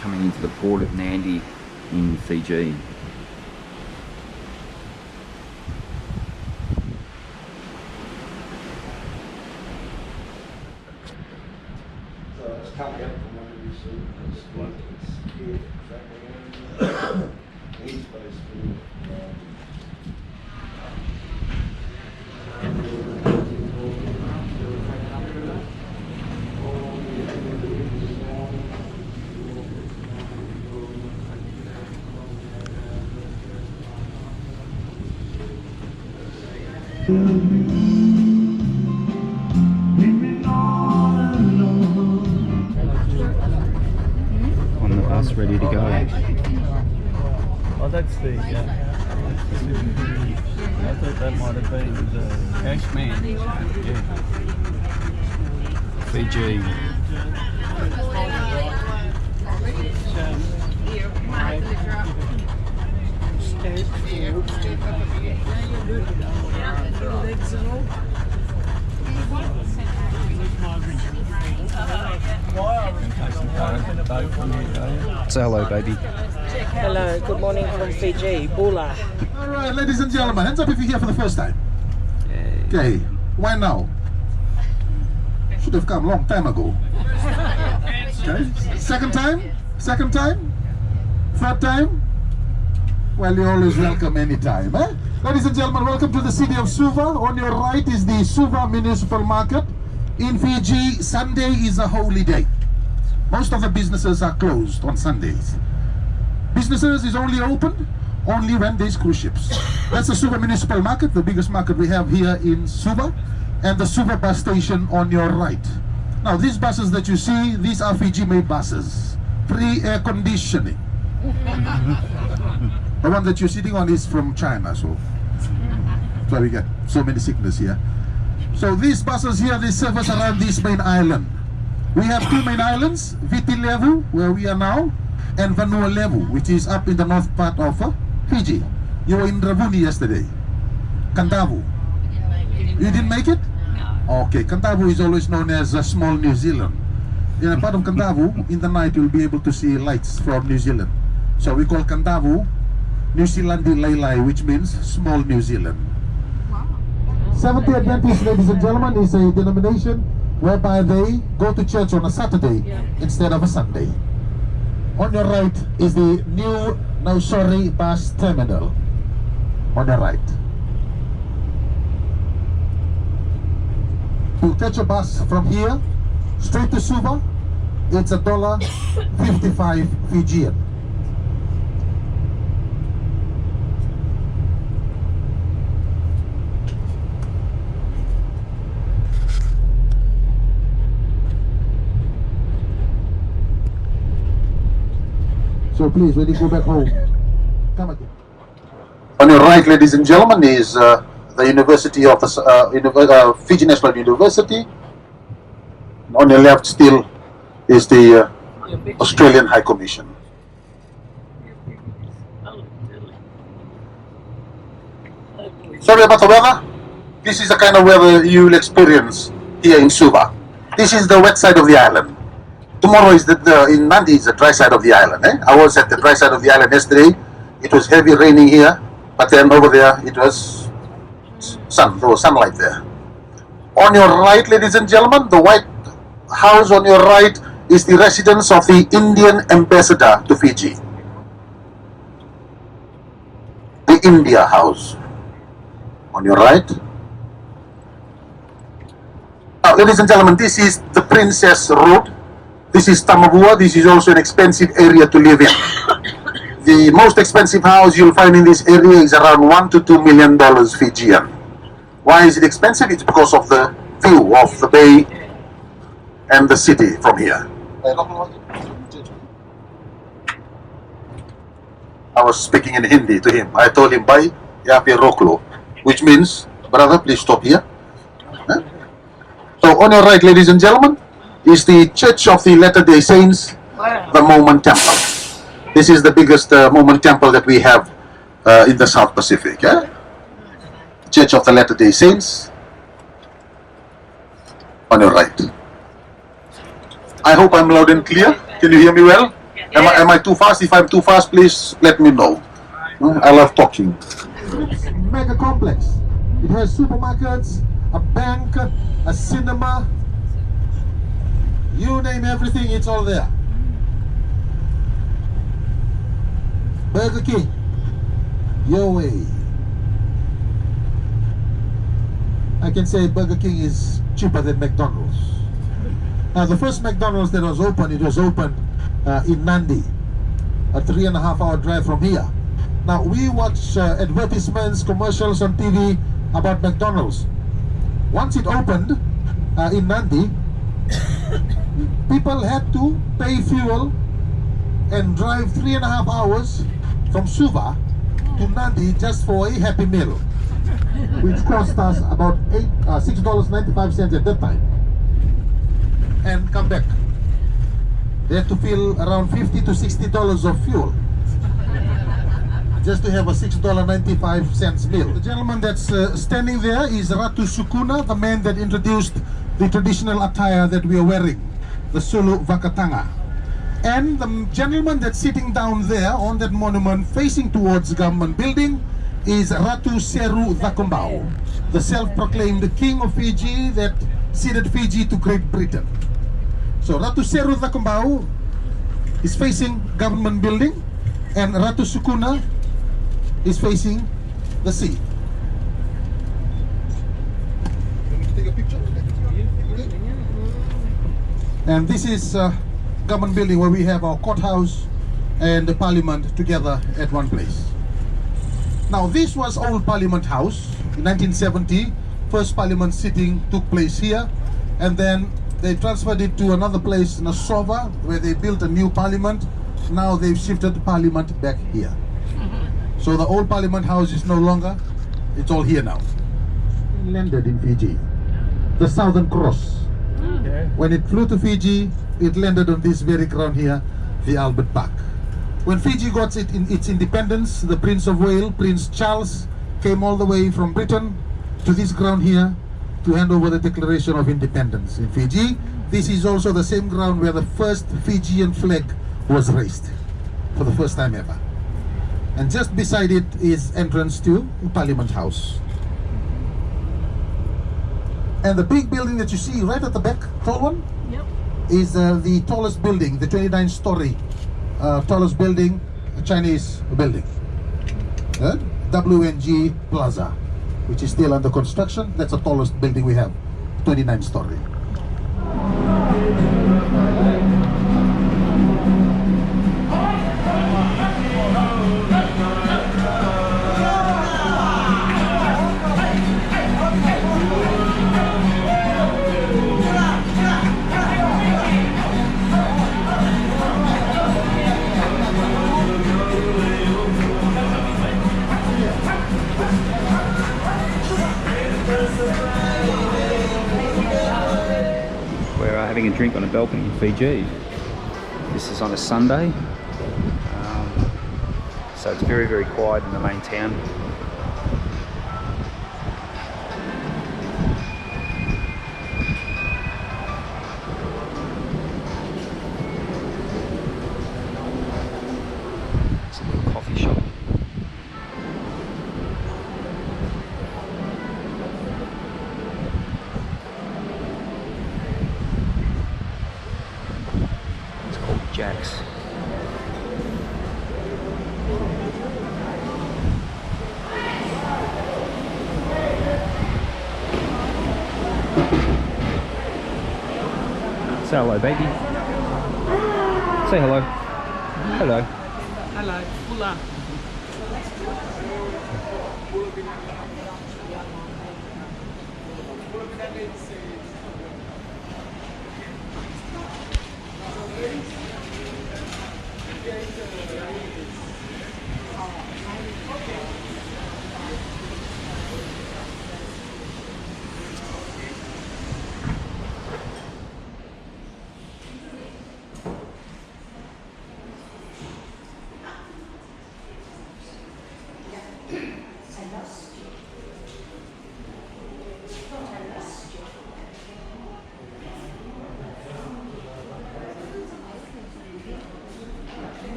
coming into the port of Nandi in Fiji. On the bus, ready to go. Oh, that's the. I thought that might have been the Ashman. Yeah. Fiji. Say hello, baby. Hello, good morning from Fiji, Bula. Alright, ladies and gentlemen, hands up if you're here for the first time. Okay, why now? Should have come a long time ago. Okay, second time? Second time? Third time? Well, you're always welcome anytime, eh? Ladies and gentlemen, welcome to the city of Suva. On your right is the Suva Municipal Market. In Fiji, Sunday is a holy day. Most of the businesses are closed on Sundays. Businesses is only open only when there's cruise ships. That's the Suva Municipal Market, the biggest market we have here in Suva, and the Suva bus station on your right. Now, these buses that you see, these are Fiji-made buses, pre-air conditioning. The one that you're sitting on is from China, so that's why we get so many sickness here. So these buses here, they service around this main island. We have two main islands, Viti Levu, where we are now, and Vanua Levu, which is up in the north part of Fiji. You were in Ravuni yesterday. Kandavu. You didn't make it? No. Okay, Kandavu is always known as small New Zealand. In a part of Kandavu, in the night you'll be able to see lights from New Zealand. So we call Kandavu New Zealandi Lailai, which means small New Zealand. Wow. Seventh-day Adventist, ladies and gentlemen, is a denomination whereby they go to church on a Saturday instead of a Sunday. On your right is the new Nausori bus terminal. On your right. To catch a bus from here straight to Suva, it's $1.55 Fijian. So please, when you go back home, come again. On your right, ladies and gentlemen, is the University of the Fiji National University. On your left still is the Australian High Commission. Sorry about the weather. This is the kind of weather you will experience here in Suva. This is the wet side of the island. Tomorrow is in Nandi is the dry side of the island. I was at the dry side of the island yesterday. It was heavy raining here, but then over there it was sun. There was sunlight there. On your right, ladies and gentlemen, the white house on your right is the residence of the Indian ambassador to Fiji. The India House. On your right. Now, ladies and gentlemen, this is the Princess Road. This is Tamavua. This is also an expensive area to live in. The most expensive house you'll find in this area is around $1 to $2 million Fijian. Why is it expensive? It's because of the view of the bay and the city from here. I was speaking in Hindi to him. I told him, "Bhai, yahan pe rok lo," which means, brother, please stop here. So on your right, ladies and gentlemen, is the Church of the Latter-day Saints, the Mormon Temple. This is the biggest Mormon temple that we have in the South Pacific. Church of the Latter-day Saints, on your right. I hope I'm loud and clear. Can you hear me well? Am I too fast? If I'm too fast, please let me know. I love talking. Mega complex. It has supermarkets, a bank, a cinema. You name everything, it's all there. Burger King, your way. I can say Burger King is cheaper than McDonald's. Now the first McDonald's that was opened, it was opened in Nandi, a 3.5-hour drive from here. Now we watch advertisements, commercials on TV about McDonald's. Once it opened in Nandi, people had to pay fuel and drive 3.5 hours from Suva to Nandi just for a Happy Meal, which cost us about $6.95 at that time, and come back. They had to fill around $50 to $60 of fuel just to have a $6.95 meal. The gentleman that's standing there is Ratu Sukuna, the man that introduced the traditional attire that we are wearing, the Sulu Vakatanga. And the gentleman that's sitting down there on that monument facing towards government building is Ratu Seru Thakumbau, the self-proclaimed king of Fiji that ceded Fiji to Great Britain. So Ratu Seru Thakumbau is facing government building, and Ratu Sukuna is facing the sea. Take a picture. And this is government building where we have our courthouse and the parliament together at one place. Now this was old Parliament House. In 1970, first parliament sitting took place here, and then they transferred it to another place in Nasova where they built a new parliament. Now they've shifted the parliament back here. So the old Parliament House is no longer, it's all here now. Landed in Fiji, the Southern Cross. When it flew to Fiji, it landed on this very ground here, the Albert Park. When Fiji got its independence, the Prince of Wales, Prince Charles, came all the way from Britain to this ground here to hand over the Declaration of Independence in Fiji. This is also the same ground where the first Fijian flag was raised for the first time ever. And just beside it is entrance to Parliament House. And the big building that you see right at the back, tall one, is the tallest building, the 29-story tallest building, Chinese building. WNG Plaza, which is still under construction. That's the tallest building we have, 29-story. We're having a drink on a balcony in Fiji. This is on a Sunday, so it's very, very quiet in the main town. It's a little coffee shop. Jack's. Say hello, baby. Say hello. Hello. Hello, Bula.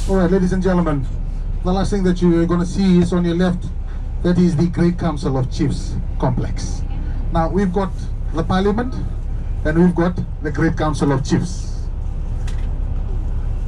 Alright, ladies and gentlemen, the last thing that you're going to see is on your left. That is the Great Council of Chiefs complex. Now we've got the Parliament and we've got the Great Council of Chiefs.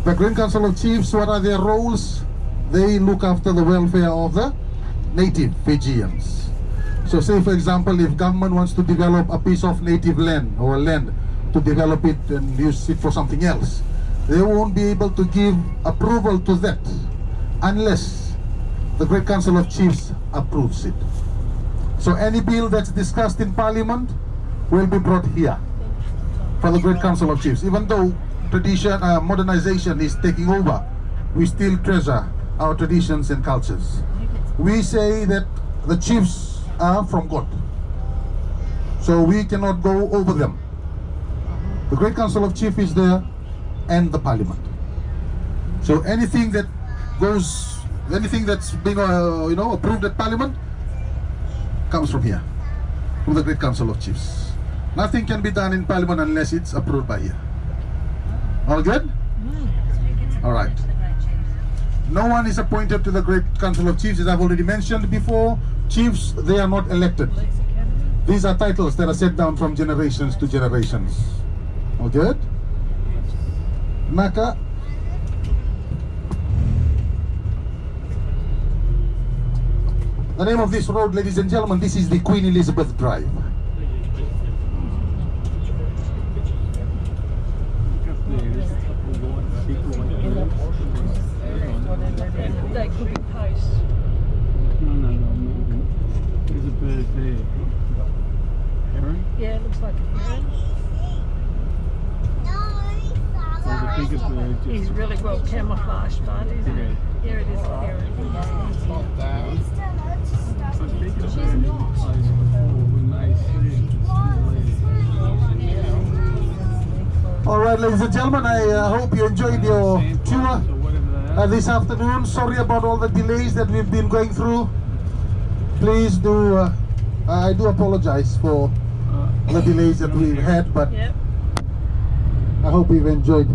The Great Council of Chiefs, what are their roles? They look after the welfare of the native Fijians. So say for example, if government wants to develop a piece of native land or land to develop it and use it for something else, they won't be able to give approval to that unless the Great Council of Chiefs approves it. So any bill that's discussed in Parliament will be brought here for the Great Council of Chiefs. Even though tradition, modernization is taking over, we still treasure our traditions and cultures. We say that the chiefs are from God, so we cannot go over them. The Great Council of Chiefs is there, and the Parliament. So anything that goes, anything that's being approved at Parliament comes from here, from the Great Council of Chiefs. Nothing can be done in Parliament unless it's approved by here. All good? All right. No one is appointed to the Great Council of Chiefs, as I've already mentioned before. Chiefs, they are not elected. These are titles that are set down from generations to generations. All good? Maka. The name of this road, ladies and gentlemen, this is the Queen Elizabeth Drive. They could be posts. No. There's a bird there. Heron? Yeah, it looks like a heron. There's a bigger bird. He's really well camouflaged, but isn't it? Here it is, a heron. But bigger bird in the place before we may see it. All right, ladies and gentlemen, I hope you enjoyed your tour this afternoon. Sorry about all the delays that we've been going through. Please do, I do apologize for the delays that we've had, but I hope you've enjoyed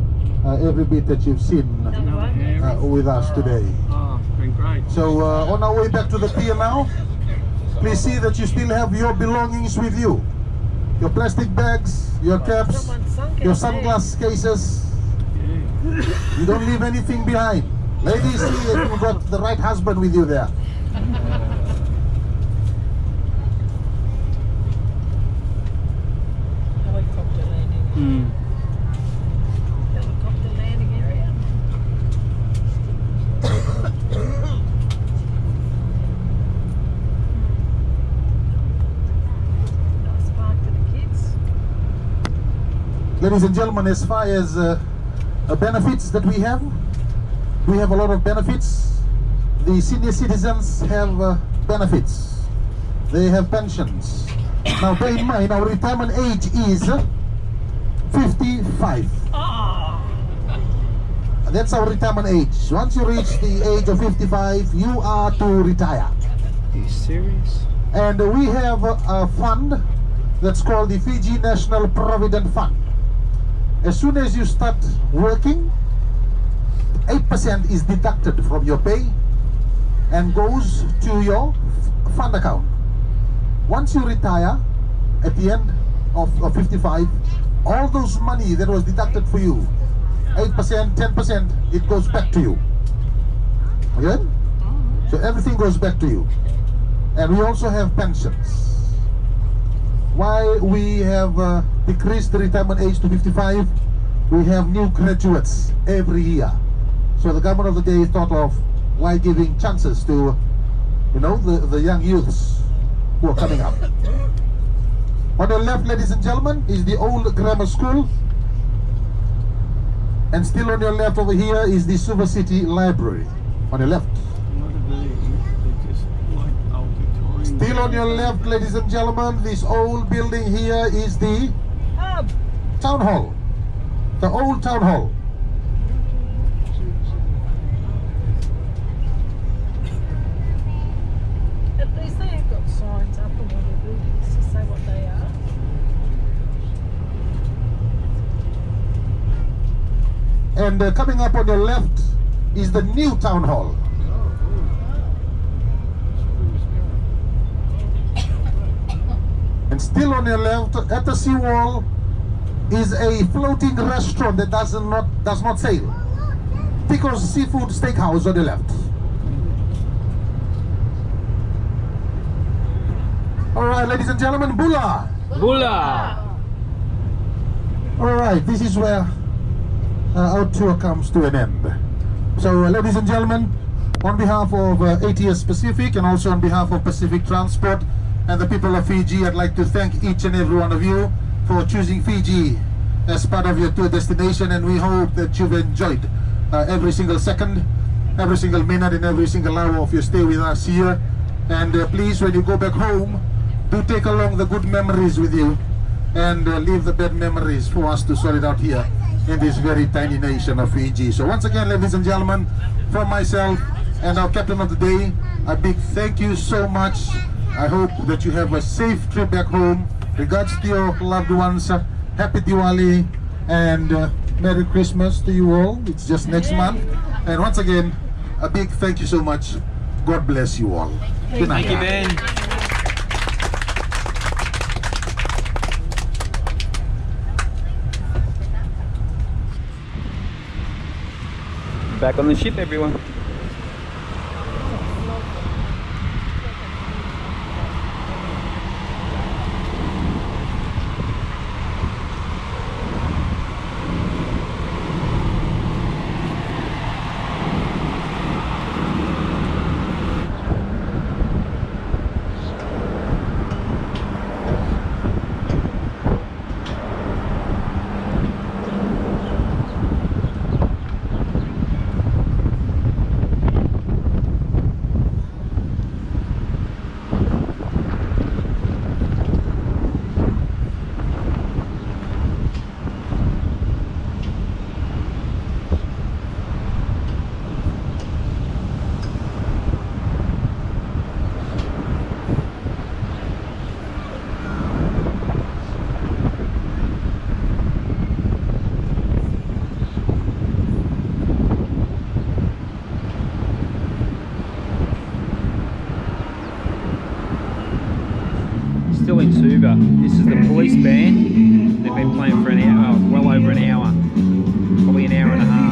every bit that you've seen with us today. Oh, it's been great. So on our way back to the pier now, please see that you still have your belongings with you. Your plastic bags, your caps, your sunglass cases. You don't leave anything behind. Ladies, see if you've got the right husband with you there. Helicopter landing. Helicopter landing area. Nice park for the kids. Ladies and gentlemen, as far as benefits that we have a lot of benefits. The senior citizens have benefits. They have pensions. Now bear in mind, our retirement age is 55. That's our retirement age. Once you reach the age of 55, you are to retire. Are you serious? And we have a fund that's called the Fiji National Provident Fund. As soon as you start working, 8% is deducted from your pay and goes to your fund account. Once you retire, at the end of 55, all those money that was deducted for you, 8%, 10%, it goes back to you. Okay? So everything goes back to you. And we also have pensions. Why we have decreased the retirement age to 55, we have new graduates every year. So the government of the day thought of why giving chances to, the young youths who are coming up. On the left, ladies and gentlemen, is the old grammar school. And still on your left over here is the Suva City Library. On your left. What are they? They're just like old Victorian. Still on your left, ladies and gentlemen, this old building here is the town hall. The old town hall. At least they have got signs up on all the buildings to say what they are. And coming up on your left is the new town hall. And still on your left, at the seawall, is a floating restaurant that does not sail. Tico's Seafood Steakhouse on the left. Alright, ladies and gentlemen, Bula! Bula! Alright, this is where our tour comes to an end. So, ladies and gentlemen, on behalf of ATS Pacific and also on behalf of Pacific Transport and the people of Fiji, I'd like to thank each and every one of you for choosing Fiji as part of your tour destination, and we hope that you've enjoyed every single second, every single minute and every single hour of your stay with us here. And please, when you go back home, do take along the good memories with you and leave the bad memories for us to sort it out here in this very tiny nation of Fiji. So once again, ladies and gentlemen, from myself and our captain of the day, a big thank you so much. I hope that you have a safe trip back home. Regards to your loved ones. Happy Diwali and Merry Christmas to you all. It's just next month. And once again, a big thank you so much. God bless you all. Good night. Thank you, Ben. Back on the ship, everyone. Still in Suva. This is the police band. They've been playing for an hour, well over an hour, probably an hour and a half.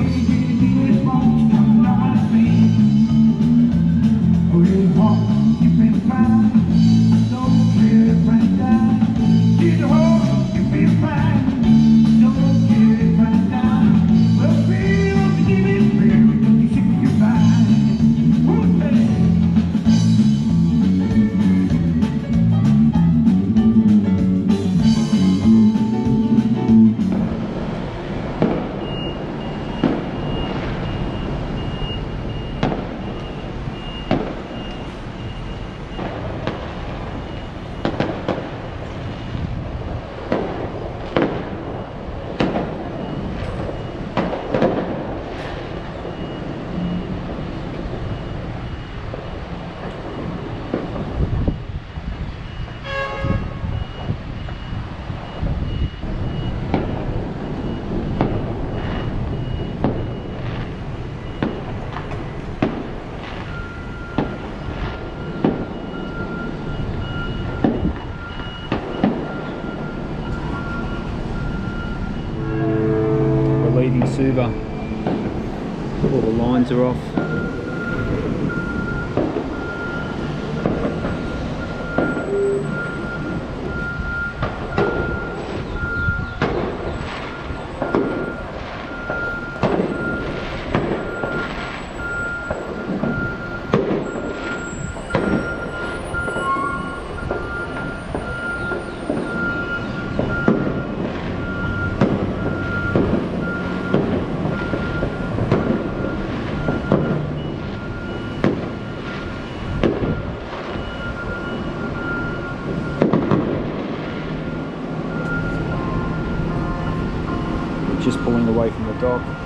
Leaving Suva. All the lines are off. Just pulling away from the dock.